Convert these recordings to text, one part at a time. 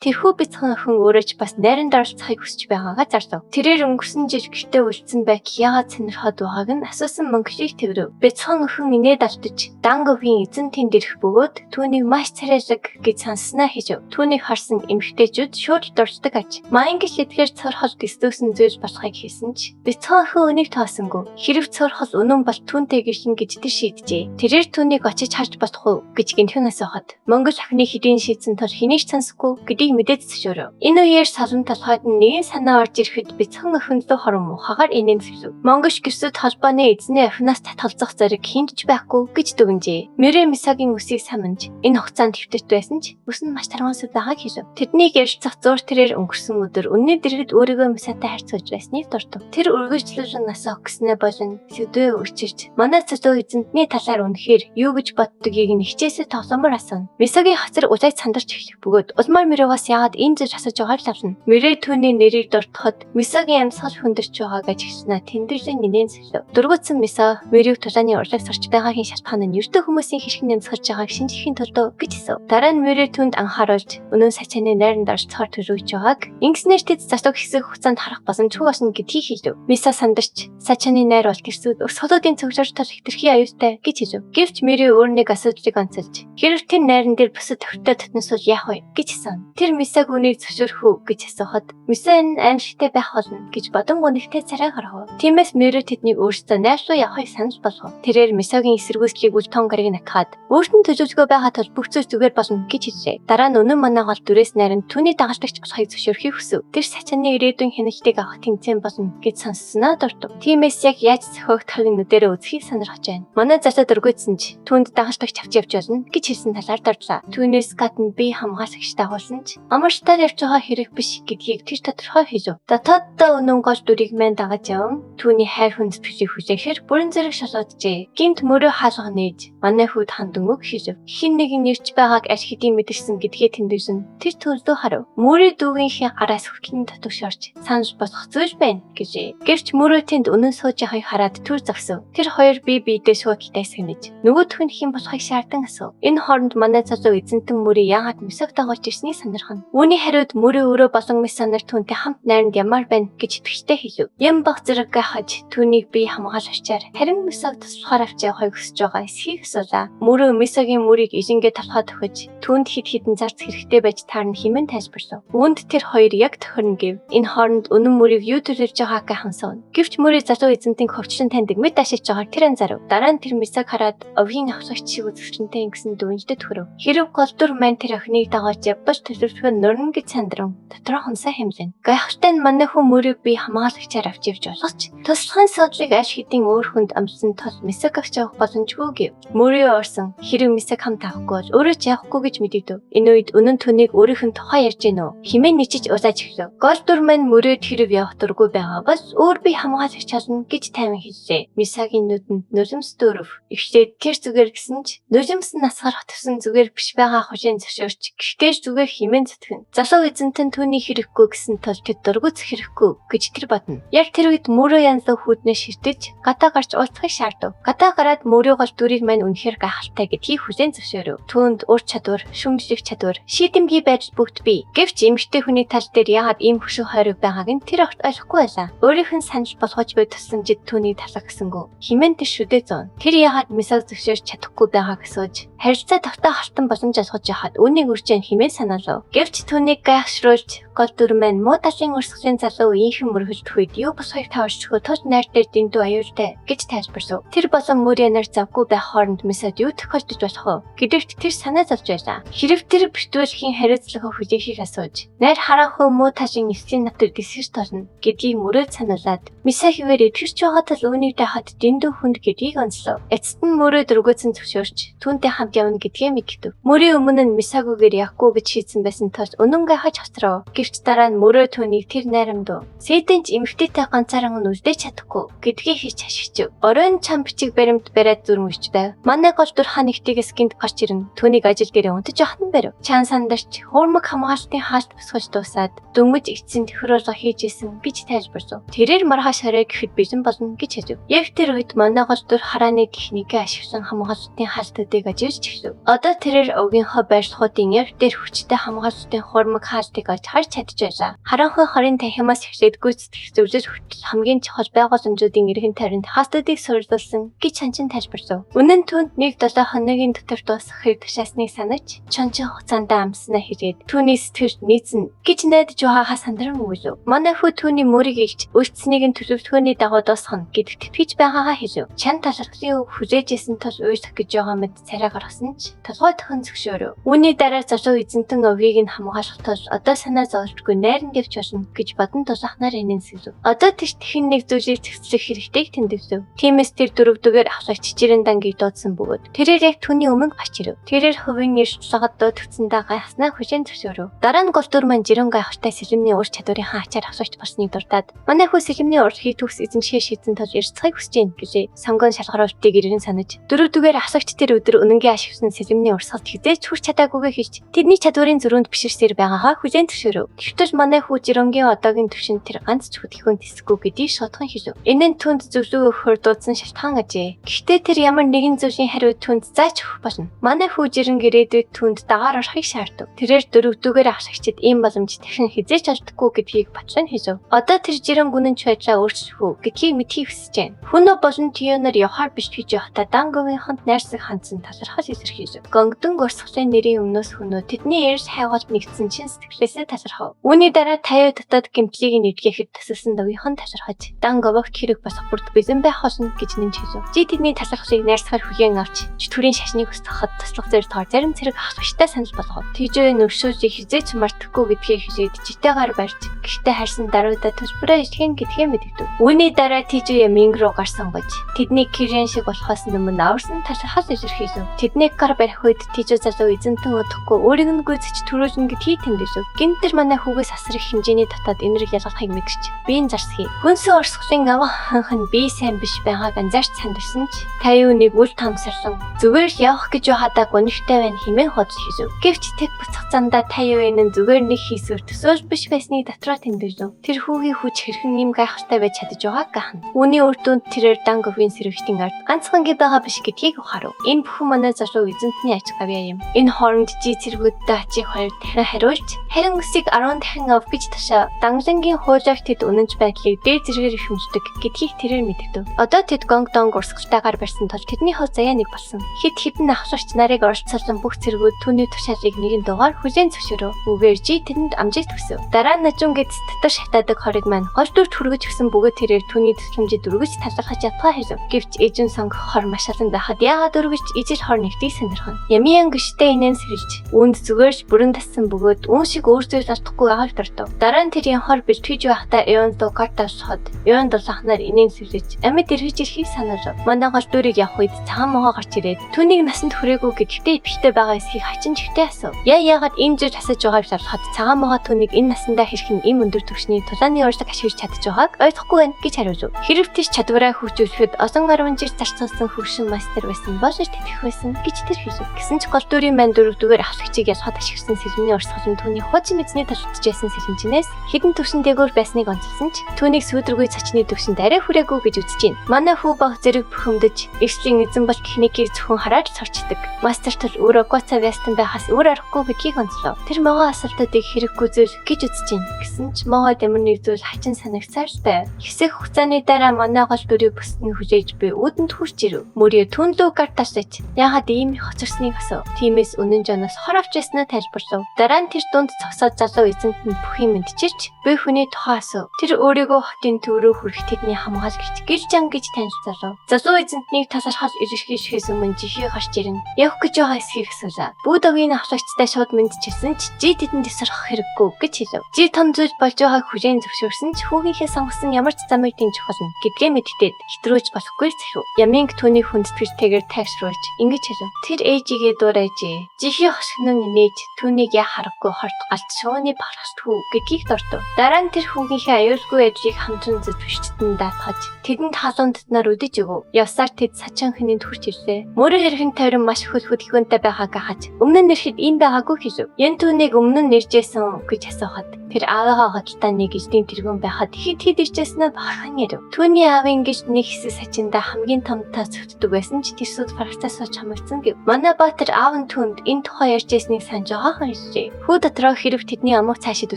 Тэрхүү бяцхан охин өөрөө ч бас найранд оролцохыг хүсэж байгаагаа зарлав. Тэрээр өнгөрсөн жил гэртээ үлдсэн байг яагаад сонирхоод байгааг нь асуусан мөнгө шиг тэрв. Бяцхан охин инээд алдаж Данговын эзэн тэнд ирэх бөгөөд түүнийг маш царайлаг гэж сонссноо хийж. Түүнийг харсан эмэгтэйчүүд шууд дурддаг аж. Маянг шидгээр цор хол дэслөөсөн зүйл болохыг хийсэн ч бяцхан охин үнийг тоосонгүй. Хэрв цор хол үнэн бол түүнтэй гэрхэн гэж тэр шийджээ. Тэрээр түүнийг очиж харж болох уу гэж гинхэн асуухад Монгол охины хэдийн шийдсэн тул хэнийг ч сонсохгүй гэдгийг мэдээд зөвшөөрөв. Энэ үеэр салан толгойд нэгэн санаа орж ирэхэд бяцхан охинтой хорон мухагаар инээн зөвлөв. Монгол гэрсэд холбооны эзний охиноос татгалзах зориг хинч байхгүй гэж дүгнжээ. Мөрэ Мисагийн үсийг санамж энэ хугацаанд твтэж байсан ч үс нь маш тармаасад байгааг хэлв. Тэднийг ярилцах зуур тэрээр өнгөрсөн өдөр үнний дэргэд өөрийгөө Мисатай харьцуулж байсныг дуртав. Тэр үргэлжлүүлэн нас огсноо болон сэдвээ өрчирч манай цэцүү эзэнтний талаар үнэхээр юу гэж боддгийг нь хичээсээ тогломор асуув. Мисагийн хацар улайд сандарч эхлэх бөгөөд улмаар Мөрөөс яагаад энэ зүйл асууж байгааг лавна. Мөрөө түүний нэрийг дуртахад Мисагийн амьсгал хүндэрч байгааг ажигснаа тэмдэглэн нинэн зөвлөв. Дургуутсан Миса Мөрөөг тулааны урлаг сорч байгаагийн шалтгаан нь ердөө хүмүүсийн хэрхэн нэмсгэж байгааг шинжлэхийн тулд гэж хэлв. Дараа нь Мөрөө түнд анхааруулж өнөө сачааны найранд орж цоор төрүүлж байгааг ингэснээр тэд засаг хэсэг хугацаанд харах боломжгүй болно гэдгийг хэлв. Миса сандарч сачааны найр бол тэрсүүд өсгөлүүдийн цогцорч тал хэтэрхий аюултай гэж хэлв. Гэвч Мөрөө өөрнийг асуудлыг онцолж хэрэг тэр найран дээр бусад төвтэй татнасвал яах вэ гэж хэлсэн. Тэр Мисаг үнийг зөвшөөрөх үү гэж асуухад Миса энэ аимшигтай байх болно гэж бодон гонхтой царай гаргав. Тиймээс Мөрөө тэднийг өөрсдөө найрсуу явахыг санаж болгов. Тэрээр Мисагийн эсэргүүцлийг үл тон гарыг накаад өөртөө төлөвлөгөө байгаа тул бүх зүйл зүгээр болно гэж хэлжээ. Дараа нь өнөө манай гол дүрээс найран түүний дагалдагч болохыг зөвшөөрөхийг хүсв. Тэр сачааны ирээдүйн хяналтыг авах тэмцээн болно гэж сонссноо дуртав. Тиймээс яг яаж зохиогдохыг нүдэрээ үзхийг сонирхож байна. Манай засаа дөргөөдсөн ч түүнд дагалдагч авч явж болно гэж хэлсэн талаар дурдлаа. Түүнээс гадна би хамгаалагч дагуулсан ч амарчтаар явж байгаа хэрэг биш гэдгийг тэр тодорхой хэлв. Дотооддоо өнөө гол дүрийг мэн дагаж явсан. Түүний хайр хүндэтгэлийг хүлээхээр бүрэн зэрэг шалгууджээ. Гинт Мөрөө хаалга нээж манай хүүд хандан үг хэлв. Хин нэгэн нэрч байгааг аль хэдийн мэдэрсэн гэдгээ тэмдэглэн тэр төлдөө харав. Мөрөө дүүгийнхээ араас хүртний татвшорч санаж болох зүйл байна гэжээ. Гэвч Мөрөө тэнд өнөө сууж байгааг хараад түр зогсов. Тэр хоёр бие биедээ шуудалтай сэгнэж нөгөөх нь хэн болохыг шаардсан асуув. Энэ хооронд манай залуу эзэнтэн Мөрөө яагаад Мисаг дагуулж ирснийг сонирхно. Үүний хариуд Мөрөө өөрөө болон Миса нар түүнтэй хамт найранд ямар байна гэж итгэжтэй хэлв. Ян баг зэрэг гахаж түүнийг би хамгаалчаар харин Мисаг туслахаар авч явахыг хүсэж байгаа эсхийг асуулаа. Мөрөө Мисагийн мөрийг илэнгээ толгойд өгөж түүнд хид хідэн зарц хэрэгтэй байж таарна хэмээн тайлбарлав. Үүнд тэр хоёр яг тохирно гэв. Энэ хооронд өнөн мөрийг юу төлөвлөж байгааг хансав. Гэвч Мөрөө залуу эзэнтийн хөвчлэн таньдаг мэд ашиглаж байгааг тэр анзаарав. Дараа нь тэр Мисаг хараад овгийн авсагч шиг үзэсгэлэнтэй ингэсэн дүнждэд төрөв. Хэрэг голдур мань тэр охиныг дагаж явбал төлөвлөхөд нурна гэж сандрав. Доторх хонсоо хэмлэн. Гайхалтай нь манай хүн Мөрөөг би хамгаалагчаар авч явж болох ч туслахын суудлыг аль хэдийн өөр хүнд амжсан тул Мисаг авч явах боломжгүй гэв. Мөрөө орсон хэрэг Мисаг хамт авахгүй бол өөрөө ч явахгүй гэж мэдэгдэв. Энэ үед өнөн түүнийг өөрийнх нь тухай ярьж гинөө химээ ничиж удааж эхлэв. Голдур мань Мөрөөд хэрэг явах дургүй байгаа бол өөр би хамгаалагч чадна гэж тайван хэлжээ. Мисагийн нүдэнд нулимс дөрөв. Эхлээд тэр зүгээр гэсэн ч нулимс нь насгарах төсөн зүгээр биш байгаа хужийн зөвшөөрч гэхдээ зүгээр химэн зүтгэн. Залуу эзэнтэн түүний хэрэггүй гэсэн тул тэд дургуц хэрэггүй гэж тэр бодно. Яг тэр үед Мөрөө янзлуу хүүднээ ширтэж гадаа гарч уулзахыг шаардав. Гадаа гараад Мөрөө гол дүрийг мань үнэхээр гайхалтай гэдгийг хүлээн зөвшөөрөв. Түүнд ур чадвар, шүмжлэх чадвар, шийдэмгий байдал бүгд бий. Гэвч эмэгтэй хүний тал дээр яагаад ийм хөшөө хориг байгааг нь тэр огт ойлгохгүй байлаа. Өөрийнх нь санал болгож буй тусламжид түүнийг талах гэсэнгүү. Химэн тэр шүдээ зүүн. Тэр яагаад Мисаг зөвшөөрч чадахгүй байгааг асууж харилцаа тавтаа халтан боломж олгож яхад үүнийг үржин химэн санаалав. Гэвч түүнийг гайхшруулж гол дүр маань муу талын урсгалын залуу ийхэн мөргөлдөх үед юу босхойг таварчгүй тул найр дээр дэндүү аюултай гэж тайлбарлав. Тэр болон Мөрөө нар завгүй байх хооронд Мисад юу тохиолдож болох вэ гэдэгт тэр санаа зовж байлаа. Хэрэг тэр битүүлэхийн хариуцлагыг хүлээхийг асууж найр хараахөө муу талын эслийн натад дэсгэж толно гэдгийг Мөрөөд сануулад Миса хэвээр итгэж байгаа тал үүнийг дахад дэндүү хүнд гэдгийг онцлов. Эцэст нь Мөрөө дөргөөцөн зөвшөөрч түүнтэй хамт явна гэдгээ мэдгэв. Мөрөө өмнө нь Мисагүйгээр явахгүй гэж шийдсэн байсан тул үнэн гайхаж хоцров. Гэвч дараа нь Мөрөө түүнийг тэр найрамдав. Сэдэнч эмэгтэйтэй ганцаараа нь үлдээж чадахгүй гэдгийг хийж ашиглав. Оройн чам бичиг баримт бариад зүрмжч байв. Манай гол дүр хан нэгтгээс гинт гарч ирэн түүнийг ажил дээр унтаж явах нь барив. Чан сандарч хуурмаг хамгаалтын хаалт босгож дуусаад дөнгөж эцсийн төхөөрөлгө хийжсэн гэж тайлбарлав. Тэрээр маргааш хараа гэхэд бэлэн болно гэж хэлв. Яг тэр үед манай гол дүр харааны техникээ ашиглан хамгаалтын хаалтуудыг ажиглаж эхлэв. Одоо тэрээр өвгийнхөө байрлахуудын яг дээр хүчтэй хамгаалалт хостой хормог хаалтыг олж харж чадчихжээ. Харанхуй хорийн танхимаас эхлээд гүйцэтгэх зөвлөж хүртэл хамгийн чухал байгууллагын зэмжүүдийн эргэн тойронд хастуудыг сурлуулсан гэж чанчин тайлбарлав. Үнэн түүнд 1-7 хоногийн дотор дуусах хэрэг тушаасныг санаж чончин хугацаанд амснаа хийгээд түүний сэтгэл нийцэн гэж найдаж байгаагаа сандран өгөв. Манай хүү түүний мөрийг илж үлдсэнийг нь төлөвлөгөөний дагуу дуусгах гэдэгт итгэж байгаагаа хэлв. Чан талархлын үг хүлээжсэн тул уйлах гэж байгаа мэд царай гаргасан ч толгой төхөн зөвшөөрөв. Үүний дараа залуу эзэнтэн овгийг нь хамгаалах тул одоо санаа зовлтгүй найран дэвч болно гэж бодон тулахнаар инээнсэв. Одоо тийш тэхэн нэг зүйлийг зэгцлэх хэрэгтэйг тэмдэглэв. Тиймээс тэр дөрөвдүгээр авлагч жирэн дангийг дуудсан бөгөөд тэрээр яг түүний өмнө гарч ирэв. Тэрээр хувийн ирж тулагад дуудагдсандаа гайхснаа хүлээн зөвшөөрөв. Дараа нь голдуур маань жирэн гайхалтай сэлэмний ур чадварынхаа ачаар авлагч болсныг дурдаад манай хүү сэлэмний ур хий төгс эзэмшихээ шийдсэн тул ярилцахыг хүсэж байна гэжээ. Сонгон шалгаруултыг иргэн санаж дөрөвдүгээр авлагч тэр өдөр өнөнгийн ашигсан сэлэмний урсгалд хизээч хүрч чадаагүйгээ хийж тэдний чадварын зөрүүнд биширсээр байгаагаа хүлээн зөвшөөрөв. Гэвч манай хүү жирэнгийн одоогийн төвшөнд тэр ганц ч хөдөлгөөн тэсэхгүй гэдгийг шотхон хэлв. Энэ нь түнд зөвлөгөө өгөхөөр дуудсан шалтгаан ажээ. Гэхдээ тэр ямар нэгэн зүйлийн хариу түнд зааж өгөх болно. Манай хүү жирэн ирээдүйд түнд дагаар орохыг шаардав. Тэрээр дөрөвдүгээр авлагчид ийм боломж дахин хизээч олдохгүй гэдгийг батлан хэлв. Одоо тэр жирэн гүнэнч байдлаа өөрчлөх үү гэдгийг мэдхийг хүсэж байна. Хүнөө болон тиёноор явахаар биш гэж явахдаа Данговын хонд найрсаг хандсан талархал илэрхийлв. Гонгдон урсгалын нэрийн өмнөөс хүнөө тэдний ярьж хайгуулт нэгдсэн чин сэтгэлээсээ талархав. Үүний дараа таяа дотоод гэмтлийг нэвтгээхэд тасалсан давынхан талархаж Данговогт хэрэг босох бүрд бэлэн байх болно гэж нэмж хэлв. Жи тэдний талархлыг найрсгаар хүлээн авч чөтгөрийн шашныг устгахад туслах зэрэг тоор зарим зэрэг ахлагчтай санал болгов. Тийжээ нөвшөөжийг хизээч мартахгүй гэдгийг хэлээд житээгаар барьж гэхдээ харсан даруйдаа төлбөрөө ичгэн гэдгээ мэдэгдэв. Үүний дараа тийжээ Яминг руу гарсан гож тэдний Кирен шиг болохоос өмнө аварсан талархал илэрхийлв. Тэдний гар барих үед тийжээ залуу эзэнтэн удахгүй өөрийг нь гүйцэж төрүүлнэ гэдгийг тэмдэглэв. Гинтэр манай хүүгээс асар их хэмжээний дотоод энерги ялгахыг мэдгч биеийн зарсхий. Хүнсээ орсголын авах нь бие сайн биш байгааг анзаарч сандарсан ч та юуныг үл тамсарсан. Зүгээр л явах гэж байхадаа гонигтай байна хэмээн худал хийв. Гэвч тэг буцах зандаа та юу энэ зүгээр нэг хийсвэр төсөөлж биш байсныг дотроо тэмдэглэв. Тэр хүүгийн хүч хэрхэн юм гайхалтай байж чадж байгааг гахна. Үүний үр дүнд тэрээр Данговын сэрвэгтийн ард ганцхан гэ байгаа биш гэдгийг ухаарав. Энэ бүхэн манай залуу эзэнтний аж гавьяа юм. Энэ хооронд жи цэргүүдтэй ачиг хоёр дахин хариулж харин өсийг 10 дахин ав гэж ташаа Данглангийн хуулиарт тэд үнэнч байдлыг дээд зэргээр ихэмждэг гэдгийг тэрээр мэдэгдэв. Одоо тэд Гонгдонг урсгалтайгаар барьсан тул тэдний хувь заяа нэг болсон. Хэд хэдэн ахлагч нарыг оролцуулсан бүх цэргүүд түүний тушаалыг нэгэн дугаар хүлээн зөвшөөрөв. Үгээр жи тэдэнд амжилт хүсэв. Дараа нь Нажунгэд дотор шатаадаг хориг маань гол дүрт хүргэж өгсөн бөгөөд тэрээр түүний төсөлмжид дүргэж талархаж ятгаа хэлв. Гэвч ээжин сонг хор маш олон байхад яагаад дүргэж ижил хор нэгтийг сонирхон. Ямиан гიშтэй инээн сэрэлж үүнд зүгээрч бүрэн тассан бөгөөд уун шиг өөрсдөө алдахгүй байгааг дурдав. Дараа нь тэр янхаар бэлтгэж байхдаа Эон Докартаас хот Эон дулаахнаар инээн сэрэлж амьд эргэж ирэхийг санаалав. Манай гол дүрийг явах үед цагаан могоо гарч ирээд түүнийг насанд хүрээгүй гэдэгтээ ипхтэй байгаа эсхийг хачин чихтэй асуув. Яагаад ийм зүйл асууж байгааг шалгахад цагаан могоо түүнийг энэ насандаа хэрхэн им өндөр түвшний тулааны уршлаг ашиглаж чадж байгааг ойлгохгүй байна гэж хариулв. Хэрэг тийш чадвараа хөгжүүлэхэд олон 10 жил зарцуулсан хөгшин мастер байсан болж тэтгэх байсан гэж тэр хэлв. Гэсэн ч гол дүрийн байн дөрөвдүгээр авлагчийг ялхад ашигласан сэлмний урсгал нь түүний хуучин эзний талдчихсан сэлэмжнээс хідэн төвшин дээгүүр байсныг онцлсон ч түүнийг сүйдргүй цочны төвшөнд арай хүрээгүй гэж үзэж байна. Манай хүү баг зэрэг бухимдаж эслийн эзэн бол техникийг зөвхөн хараад сурчдаг. Мастер тул өөрөө гоцаа вестэн байхаас өөр аргагүй гэдгийг онцлов. Тэр могоо асуултуудыг хэрэггүй зүйл гэж үзэж байна. Гэсэн ч могоо ямар нэг зүйл хачин санагцаар л байв. Хэсэг хугацааны дараа манай гол дүрийг бүсд нь хүлээж буй үүдэнд хүрч ирэв. Мөрөө түнлүү картасч яагаад ийм их хоцорсныг асуув. Тиймээс үнэн жоноос хор авч яснаа тайлбарлав. Дараа нь тэр дунд цогсоод залуу эзэнтэнд бүх юм мэдчирч бие хүний тухай асуув. Тэр өөрийгөө хотын төв рүү хүрэх тэдний хамгаалагч Гэржан гэж танилцуулав. Залуу эзэнтнийг талархал илэрхийлэхээс өмнө жихий гарч ирнэ. Явах гэж байгаа эсхийг асуулаа. Бүгд огийн авлагчтай шууд мэдчихсэн ч жи тэдэнд тесрах хэрэггүй гэж хэлв. Жи том зүйл болж байгааг хүлээн зөвшөөрсөн ч хүүгийнхээ сонгосон ямар ч замыг дэмжих болно гэдгээ мэддээд хэтрүүлж болохгүй зэхв. Яминг түүний хүндэтгэлтэйгээр тайшруулж ингэж хэлв. Тэр ээжигээ дуурайжээ. Жихий хошигнон нээж түүнийг яа харахгүй хорт галт шууны баглахтгүй гэдгийг дурдв. Дараа нь тэр хүүгийнхээ аюулгүй ажлыг хамтран зөвшөөрчтөн даатгаж тэдэнд халуун дотноор үдэж өгөв. Явсаар тэд сачин хинэнд хүрч ирлээ. Мөрөө хэрхэн тойрон маш их хөдөлгөөнтэй байгааг хаж өмнө нь нэрхэд ийм байгаагүй хэлв. Янь түүнийг өмнө нь нэржсэн гэж асуухад тэр аавыгаа гадалтаа нэг эзний тэргүүн байхад хэд иржсэнээ бахархан ярив. Түүний аавын гэж нэг хэсэг сачиндаа хамгийн томтой зөвтдөг байсан ч тэрсүүд фарагцаас олж хамагдсан гэв. Манай баатар аав нь түнд энэ тухай ярьжсэнийг санаж байгаахан хэлв. хэлжээ. Хүү дотроо хэрэг тэдний амгыг цаашид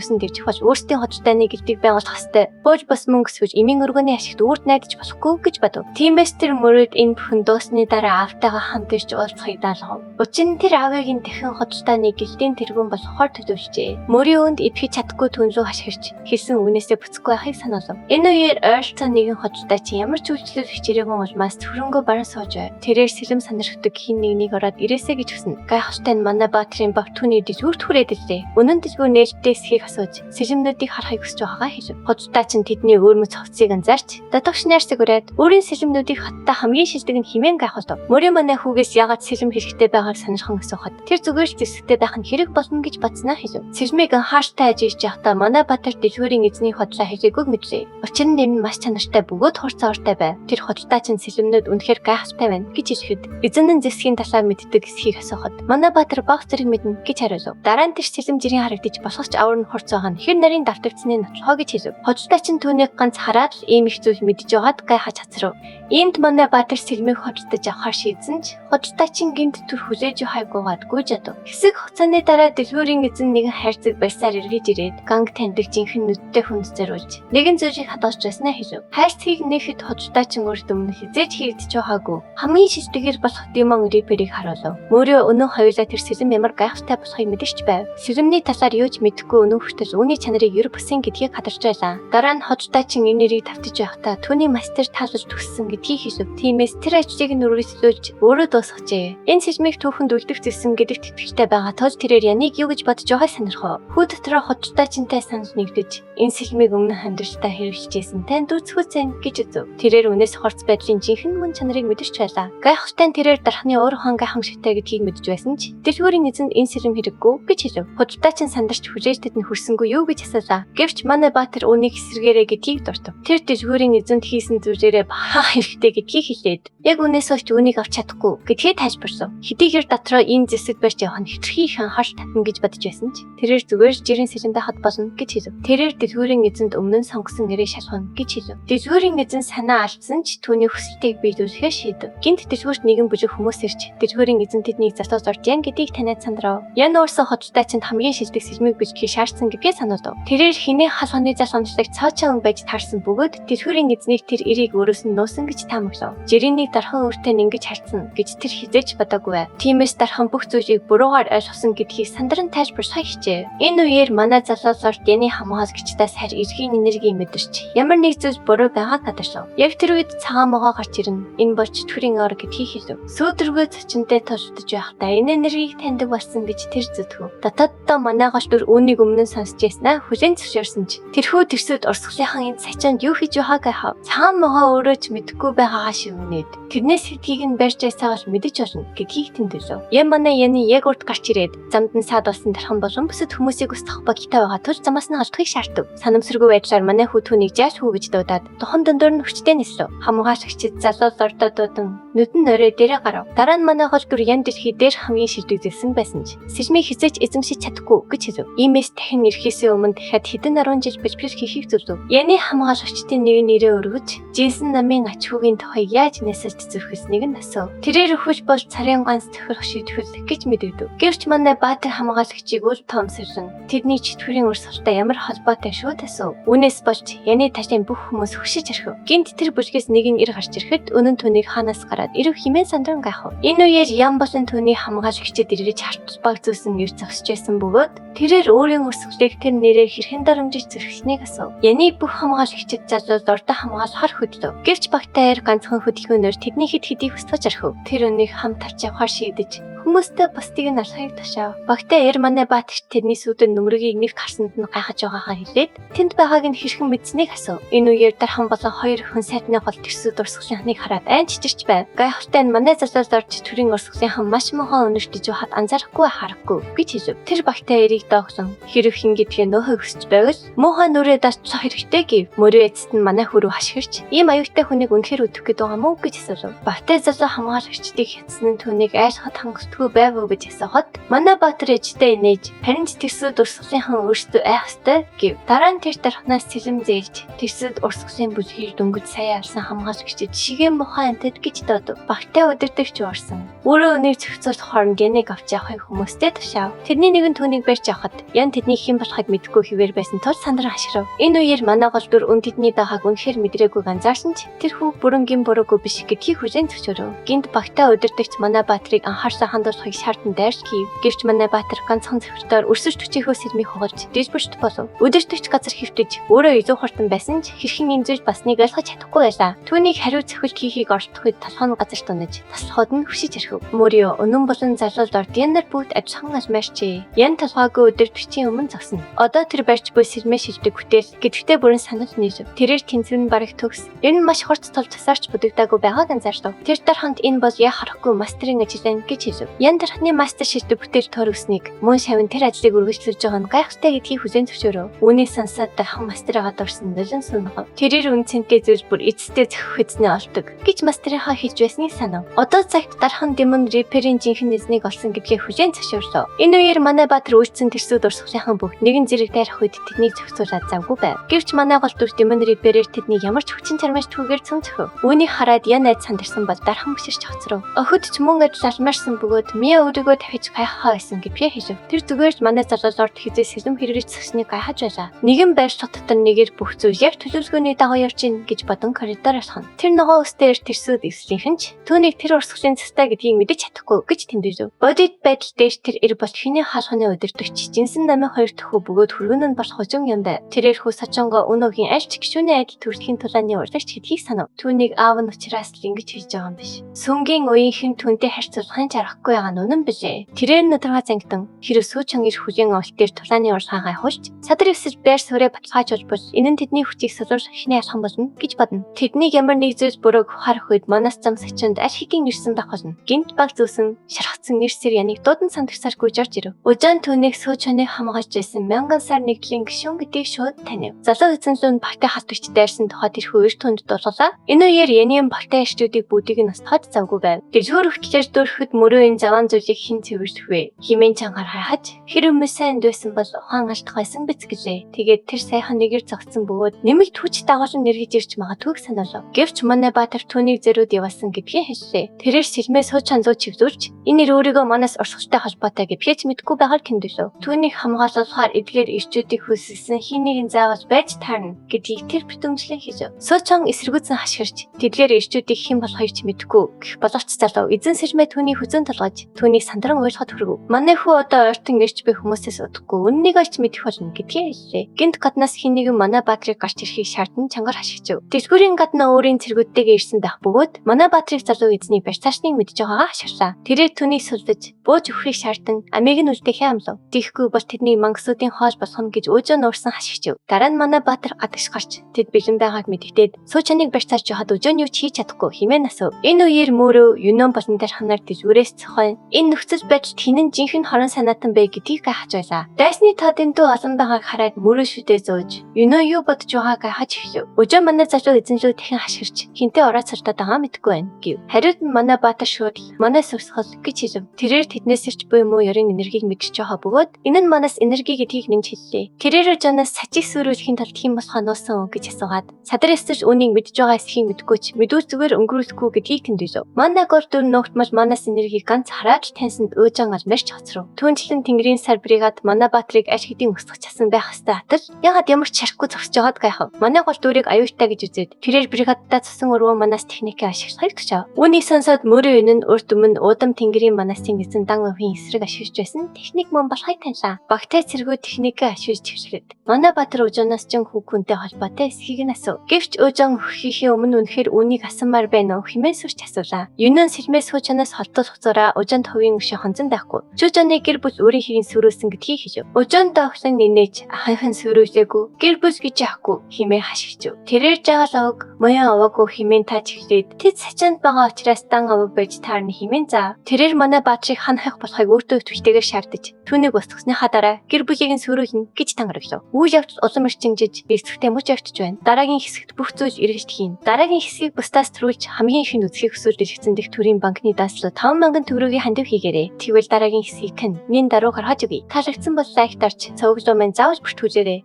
үсэн дэвжих болж өөрсдийн хожтойны гэлтийг байгуулах хэвээр бууж бас мөнгө өсгөж эмийн өргөний ашигт үрд найдаж болохгүй гэж бодов. Тиймээс тэр мөрөд энэ бүхэн дуусны дараа аавтайгаа хамт ирж уулзахыг даалгав. Учир нь тэр аавыгийн дахин хожтойны гэлтийн тэргүүн болохоор төдөвчжээ. Мөрийн өнд идэхийг чадахгүй түн рүү хашгирч хэлсэн үгнээсээ буцахгүй байхыг сануулав. Энэ үеэр ойролцоо нэгэн хожтой чи ямар ч үйлчлэл хичээрээгүй улмаас төрөнгөө баран сууж байв. Тэрээр сэлэм санархдаг хин нэг ороод ирээсэй гэж хүснэ. Гай хожтой нь манай Баатрин баг түүний дэжгүүрт хүрээд ирлээ. Үнэн дэжгүүр нээлттэй эсхийг асууж сэлэмнүүдийг харахыг хүсэж байгаагаа хэлв. Хожтой чинь тэдний өөрмөц хувцсыг анзаарч датагш найрсаг ураад өөрийн сэлэмнүүдийг хаттай хамгийн шилдэг нь химэн гайхав. Мөрийн манай хүүгээс яагаад сэлэм хэрэгтэй байгааг санархан асуухад тэр зүгээр л зэсэгтэй байх нь хэрэг болно гэж бодсноо хэлв. Сэлмийг анхаартай ажиж явахдаа манай Баатар дэжгүүрийн эзний хотлоо хэлээгүйг мэдлээ. Учир нь энэ маш чанартай бөгөөд хурцаартай байв. Тэр хотлоо чинь сэлэмнүүд үнэхээр гайхалтай байна гэж хэлэхэд эзэн нь зэсгийн талаар мэддэг эсхийг асуухад манай Баатар баг зэрэг мэднэ гэж хариулв. Дараа нь тэр сэлэм жирийн харагдаж босгоч авар нь хурц байгаа нь хэр нарийн давтагдсны нотлохоо гэж хэлв. Хотлоо чинь түүнийг ганц хараад л ийм их зүйл мэдж байгаад гайхаж хацрав. Иймд манай Баатар сэлмийг хотлож авахар шийдсэн ч хотлоо чинь гинт түр хүлээж хайгуугаад гүйж ядав. Хэсэг хугацааны дараа дэжгүүрийн эзэн нэгэн хайрцаг барьсаар эргэж ирээд ганг таньдаг жинхэнэ нүдтэй хүнд зориулж нэгэн зүйлийг хадгалж байснаа хэлв. Хайрцгийг нээхэд хотлоо чинь өөрт өмнө хизээж хийгдэж байгаагүй хамгийн шилдэгээр болох Демон Риперийг харуулв. Мөрөө өнөө хоёулаа тэр сэлэм ямар гайхалтай болохыг мэдэрч байв. Сэлэмний талаар юу ч мэдэхгүй өнөө хүртэл үүний чанарыг ер бусын гэдгийг хадарч байлаа. Дараа нь хотлоо чинь энэ нэрийг тавтаж байхдаа түүний мастер таалж төгссөн гэдгийг хэлв. Тиймээс тэр ажлыг нь үргэлжлүүлж өөрөө дуусгажээ. Энэ сэлмийг түүхэнд үлдэгдсэн гэдэгт итгэлтэй байгаа тул тэрээр яныг юу гэж бодож байгааг сонирхов. Хүү дотроо хотлоо чинтэй санал нэгдэж энэ сэлмийг өмнө хандвартай хэрэгжижсэн танд үзэхүцэн гэж үзв. Тэрээр үнээс хорц байдлын жинхэнэ мөн чанарыг мэдэрч байлаа. Гайхалтай нь тэрээр дархны уур хон гайхамшигтай гэдгийг мэдж байсан ч дэжгүүрийн эзэнд энэ сэлэм хэрэггүй гэж хэлв. Хотлоо чин сандарч хүлээж тэдэнд хүрсэнгүй юу гэж асуулаа. Гэвч манай Баатар үүнийг эсэргээрээ гэдгийг дуртав. Тэр дэжгүүрийн эзэнд хийсэн зүйлээрээ бахаа хэрэгтэй гэдгийг хэлээд яг үнээс олж үүнийг авч чадахгүй гэдгийг тайлбарлав. Хэдийгээр дотроо энэ зэсэд барьж явах нь хитрхи их анхаарч татна гэж бодож байсан ч тэрээр зүгээр жирийн сэлэмдээ хад болно гэж хэлв. Тэрээр дэжгүүрийн эзэнд өмнө нь сонгосон нэрийг шалгана гэж хэлв. Дэжгүүрийн эзэн санаа алдсан ч түүний хүсэлтийг биелүүлэхээ шийдэв. Гинт дэжгүүрт нэгэн бүжиг хүмүүс ирж дэжгүүрийн эзэн тэднийг засаж орж ян гэдгийг таниад сандрав. Ян уурсан хотлоо чинь хамгийн шилдэг сэлмийг бичгийг шаардсан гэдгээ сануулв. Тэрээр хинээ халханы залгамжлаг цаачаа өн байж таарсан бөгөөд дэжгүүрийн эзнийг тэр эрийг өөрөөс нь нуусан гэж таамаглав. Жирийн дархан өөртөө ингэж харцсан гэж тэр хизээж бодоогүй. Тиймээс дархан бүх зүйлийг буруугаар ойлгосон гэдгийг сандран тайлбарлахыг хичээв. Энэ үеэр манай залуусаар Яны хамгаалгчдаас харь эрхийн энерги мэдэрч ямар нэг зүйл буруу байгааг гадаршив. Яг тэр үед цагаан могоо гарч ирнэ. Энэ болж төрийн ор гэдгийг хэлв. Сөөдргөө цочинтэй тулдж байхдаа энэ энергийг таньдаг болсон гэж тэр зүтгэв. Дотооддоо манай голтөр үүнийг өмнө нь сонсч яснаа хүлэн зөвшөөрсөн ч тэрхүү тэрсүүд урсгалынхан энэ сачинд юу хийж байгааг айхав. Цагаан могоо өөрөө ч мэдэхгүй байгаагаа шивнээд тэрнээс сэдгийг нь барьж байсаагаар мэдэж олно гэдгийг тэмдэглэв. Манай Яны яг урд гарч ирээд замд нь саад болсон дархан болон бусад хүмүүсийг устгах багтай байгаа тул замаас нь олдохыг шаардав. Санамсаргүй байдлаар манай хүү түүнийг жааш хүү гэж дуудаад тохон дондор нь хүчтэй нислв. Хамгаалагчид залуу лордодуудан нүдэн орой дээрээ гарав. Дараа нь манай голтөр Ян дэлхий дээр хамгийн шилдэг зэсэн байсан ч сэлмийг хизээж эзэмшиж чадахгүй гэж хэлв. Иймээс дахин ирэхээс өмнө дахиад хэдэн 10 жил бэлбэр хийхийг зөвлөв. Яны хамгаалагчдын нэг нэрээ өргөж Жинсэн намын ач хүүгийн тухай яаж нэсэлж зөрхөлснийг нь асуув. Тэрээр өхөж бол царын ганц тохирох шийдвэр гэж мэдэгдэв. Гэвч манай Баатар хамгаалагчийг үл тоомсорлон тэдний чөтгөрийн урсгалтай ямар холбоотой шүү асуув. Үүнээс болж Яны ташийн бүх хүмүүс хөшиж орхив. Гинт тэр бүлгээс нэг нь ир гарч ирэхэд өнөн түүнийг хаанаас гараад ирв химэн сандран гайхав. Энэ үеэр Ян болон түүний хамгаалагчид ирж хартал баг зөөсөн ир зогсож байсан бөгөөд тэрээр өөрийн урсгалыг тэр нэрээр хэрхэн дарамжиж зөрхснийг асуув. Яны бүх хамгаалагчид залуу дордоо хамгаалахар хөдлөв. Гэвч багтаа ганцхан хөдөлгөөнөөр тэдний хэд хэдийг устгаж орхив. Тэр өнийг хамт авч явахар шийдэж хүмүүстэй бусдыг нь алхахыг тушаав. Багтаа манай Баатарт тэдний сүүдэн нүмергийг нэг гарсанд нь гайхаж байгаагаа хэлээд тэнд байгааг нь хэрхэн мэдсэнийг асуув. Энэ үеэр дархан болон хоёр хүн сайтны гол тэрсүүд урсгалынхныг хараад айн чичирч байв. Гайхалтай нь манай залуус орж төрийн урсгалынхан маш муухай өнөртөж байхад анзаарахгүй харахгүй гэж хэлв. Тэр багтаа эрийг доогсон хэрэг хин гэдгээ нөхөй өсч байвал муухай нүрээ дасчих хэрэгтэй гэв. Мөрөө эцэст нь манай хөрөө хашгирч ийм аюултай хүнийг үнэхээр өдөх гээд байгаа мó гэж асуув. Багтаа залуу хамгаалагчдыг хятсан нь түүнийг айлхад хангалтгүй байв уу гэж асуухад манай Баатар ээжтэй инээж харин ч тэрсүүд урсгалынхан өөрсдөө айх ёстой гэв. Дараа нь тэр дархнаас сэлэм зээлж тэрсүүд урсгалын бүлгийг дөнгөж сая алсан хамгаалагчид шигээн мухаа амтад гэж дуудав. Багтаа өдөртөгч уурсан. Өөрөө өнийг зөвхөн хооронд яныг авч явахын хүмүүстэй тушаав. Тэрний нэгэн түүнийг барьж явахад ян тэдний хэн болохыг мэдэхгүй хэвээр байсан тул сандран хашрав. Энэ үеэр манай гол дүр тэдний дагааг үнэхээр мэдрээгүй анзаарсан ч тэр хүү бүрэнгийн буруугүй биш гэдгийг хүлээн зөвшөөрөв. Гинт багтаа удирдагч манай Баатрыг анхаарсан хандуулахыг шаардсан дайрч хийв. Гэвч манай Баатар ганцхан зөвхөртөөр өрсөж төчийнхөө сэрмийг хугарч дижбүрт болов. Удирдагч газар хэвтэж өөрөө изүү хурдан байсан ч хэрхэн имзэж басныг ойлгож чадахгүй байлаа. Түүнийг хариу зөвхөлт хийхийг оролдох үед толгойн газар тунаж таслахад нь хүсэж ирэв. Мөрио өнөн болон зарлал ордын нар бүгд ажхан алмаарчээ. Ян толгойгүй удирдагчийн өмнө зогсно. Одоо тэр барьж буй сэрмээ шилдэг бүтээл гэдэгтээ бүрэн санал нийлв. Тэрээр тэнцвэр бараг төгс. Энэ нь маш хурц тул тасаарч будагдаагүй байгааг анзаарлав. Тэр дарханд энэ бол яа харахгүй мастерын ажил байна гэж хэлв. Ян дархны мастер шилдэг бүтээл төрөснийг мөн шавин тэр ажлыг үргэлжлүүлж байгаа нь гайхалтай гэдгийг хүлээн зөвшөөрөв. Үүнийг сонсоод дархан мастераа дурсан нулин сунгав. Тэрээр үнцэнтэй зүйл бүр эцэстээ зөхөх хэзээ олдог гэж мастерынхаа хэлж байсныг санав. Одоо цагт дархан Демон Риперийн жинхэнэ эзнийг олсон гэдгийг хүлээн зөвшөөрлөө. Энэ үеэр манай Баатар үйлцэн тэрсүүд урсгалынхан бүгд нэгэн зэрэг дайрах үед тэднийг зохицуулаад завгүй байв. Гэвч манай гол дүр Демон Риперээр тэднийг ямар ч хүчин чармааш түүгээр цөмцөхөв. Үүнийг хараад ян айд сандарсан бол дархан биширч хоцров. Охид ч мөн адил алмаарсан бөгөөд Мия өөрийгөө дахиж гайхахаа байсан гэвээ хэлв. Тэр зүгээр ч манай залуусорд хизээ сэрэм хэрэгж зөкснийг гайхаж байлаа. Нэгэн байр сут дотор нэгээр бүх зүйл яг төлөвлөгөөний дагуу явж гин гэж бодон коридор алхана. Тэр ногоо өстээр тэрсүүд эвслийнхэн ч түүнийг тэр урсгалын цэстэй гэдгийг мэдэж чадахгүй гэж тэмдэглэв. Бодит байдал дээш тэр эр бол хиний хаалханы удирдагч жинсэн намын хоёр төхөө бөгөөд хөргөн нь болох хожим юм бай. Тэрээр хүү сачонго өнөөгийн аль ч гişүүний айдал төрөлхийн тулааны урлагч гэдгийг санав. Түүнийг аав нь учраас л ингэж хийж байгаа юм биш. Сүнгийн үеийнхэн түүнтэй харьцуулахын чарахгүй байгаа нь үнэн билээ. Тэрээр нүдрага зангидан хэрэг сүүчэн ир хүлийн олт дээр тулааны урлагаа хулж садар өсөж байр суурэ баталгаажуулж бол энэ нь тэдний хүчийг сулуур хинээ алхам болно гэж бодно. Тэднийг ямар нэг зүйл бүрэг харах үед манас зам сачинд аль хэдийн ирсэн байх болно. Гинт баг зүүсэн шархацсан нэрсэр яныг дуудан сандагсаар гүйж орж ирэв. Ужаан түүнийг сүүчэнийг хамгаалж байсан 1000 сар нэгдлийн гишүүн гэдгийг шууд танив. Залуу эзэнлүүн багтай халтагч дайрсан тухай тэрхүү ир түнд дуулгалаа. Энэ үеэр янийн багтай ирчүүдийг бүгдийг нь устгаад завгүй байв. Дэлгүүр хөтлөж дөрөхөд мөрөө энэ заван зүйлийг хэн цэвэрлэх вэ? Химэн чангаар хайхаж хэр хүмүүс сайн дүйсэн бол ухаан алдах байсан биз гэлээ. Тэгээд тэр сайхан нэгэр зогцсон бөгөөд нэмэгт хүч дагуулan нэргэж ирж магадгүйг санаалав. Гэвч манай Баатар түүнийг зөрүүд явуулсан гэдгийг хэллээ. Тэрээр сэлмээ сууч ханзуу чивзүүлж энэ нэр өөрийгөө манаас орсголтой холбоотой гэвч мэдгүй байгааг тэмдэглэв. Түүнийг хамгаалуулахаар эдгээр ирчүүдийг хүссэн хин нэгэн заавал байж таарна гэдгийг тэр битүүмжлэн хийжв. Суучон эсэргүүцэн хашгирч тэдгээр ирчүүдийг хэн болохыг ч мэдэхгүй гэх боловч залуу эзэн сэлмээ түүний хүзэн толгойж түүнийг сандран ойлгоход хүргэв. Манай хүү одоо ойртон ирч буй хүмүүсээс удахгүй үннийг олж мэдэх болно гэдгийг хэллээ. Гинт гаднаас хин нэгэн манай Баатрыг гарч ирэхийг шаардсан чангаар хашгичв. Дэлгүүрийн гаднаа өөрийн цэргүүдтэйгээ ирсэн байх бөгөөд манай Баатрыг залуу эзний барьцаасныг мэдж байгаагаа хашгирлаа. Тэрээр түүнийг сулдаж бууж өхрийг шаардсан амийг нь үлдээхээ амлав. Тийхгүй бол тэдний мангасуудын хоол болгоно гэж өөжөө нуурсан хашгичв. Дараа нь манай Баатар гадагш гарч тэд бэлэн байгааг мэдэгдээд суучаныг барьцааж явахад өөжөө юу ч хийж чадахгүй хэмээн асуув. Энэ үеэр мөрөө юнон болон дарханаар дэлгүүрээс цохойн энэ нөхцөл байдалд хинэн жинхэнэ хорон санаатан бэ гэдгийг гайхаж байлаа. Дайсны тоодын дүү олон байгааг хараад мөрөө шүдээ зөөж юноо юу бодож байгаагаа гайхаж эхлэв. Өөжөө манай залуу эзэнлүү дахин хашгирч хинтээ ороод сартаад байгаа мэдгүй байна гэв. Хариуд нь манай Баатар шууд манаас өсгөл гэж хэлв. Тэрээр тэднээс ирч буй муу ёрын энергийг мэдчихэж байгаа бөгөөд энэ нь манаас энерги гэдгийг нэмж хэллээ. Тэрээр жанаас сачиг сүрүүлэхийн тулд хэн болохоо нуусан үг гэж асуугаад садар эсэж үүнийг мэдж байгаа эсхийг мэдгүй ч мэдүү зүгээр өнгөрүүлэхгүй гэдгийг тэмдэглэв. Манай гол дүр ногтмол манаас энергийг ганц хараад л тансанд өөжөн алмарч хоцров. Түүнчлэн Тэнгэрийн сар бригад манай Баатрыг аль хэдийн өсгөх часан байх хэвээр атал ягаад ямар ч шарахгүй зогсож байгааг гайхав. Манай гол дүрийг аюултай гэж үзээд тэрээр бригадтай цусан өрөө манаас техникээ ашиглахыг тушаав. Үүнийг сонсоод мөрөө энэ нь урд өмнө удам Тэнгэрийн манасын эзэн дан өвхийн эсрэг ашиглаж байсан техник мөн болохыг таньлаа. Багтай цэргүүд техникээ ашиглаж хэвлэхэд манай Баатар өөжөнөөс ч хүүхүнтэй холбоотой эсхийг нь асуув. Гэвч өөжөн өгөхийн өмнө үнэхээр үүнийг асуумаар байна уу хэмээн сүрч асуулаа. Юнон сэлмээс хуучанаас холтол хуцаараа өөжөнд хувийн өшөө хонзон байхгүй. Чүжаны гэр бүл өөрийн хэрийн сүрөөсөн гэдгийг хэлв. Өөжөнд охлон нэнэж ахынхан сүрүүлээгүй гэр бүл гэж яахгүй хэмээн хашгичв. Тэрээр жагаал овг моён овоогүй хэмээн тааж эхлээд тэд сачаанд байгаа учраас дан овог байж таарна хэмээн заав. Тэрээр манай Баатрыг ханахыг болохыг өөртөө төвтэйгээр шаардаж түүнийг устгасныхаа дараа гэр бүлийг нь сүрүүлнэ гэж тангараглав. Үйл явдал улам эрчимжиж эсрэхтэй мөч явтж байна. Дараагийн хэсэгт бүх зүйл эргэлт хийн. Дараагийн хэсгийг бусдаас төрүүлж хамгийн ихэнд үзхийг хүсвэл дэлгэцэн дэх төрийн банкны дааслуу 50000 төгрөгийн хандив хийгээрэй. Тэгвэл дараагийн хэсгийг хэн нин даруй гаргаж өгье. Таалагдсан бол лайк дарж цогцлоо мэн заавал бүртгүүлээрэй.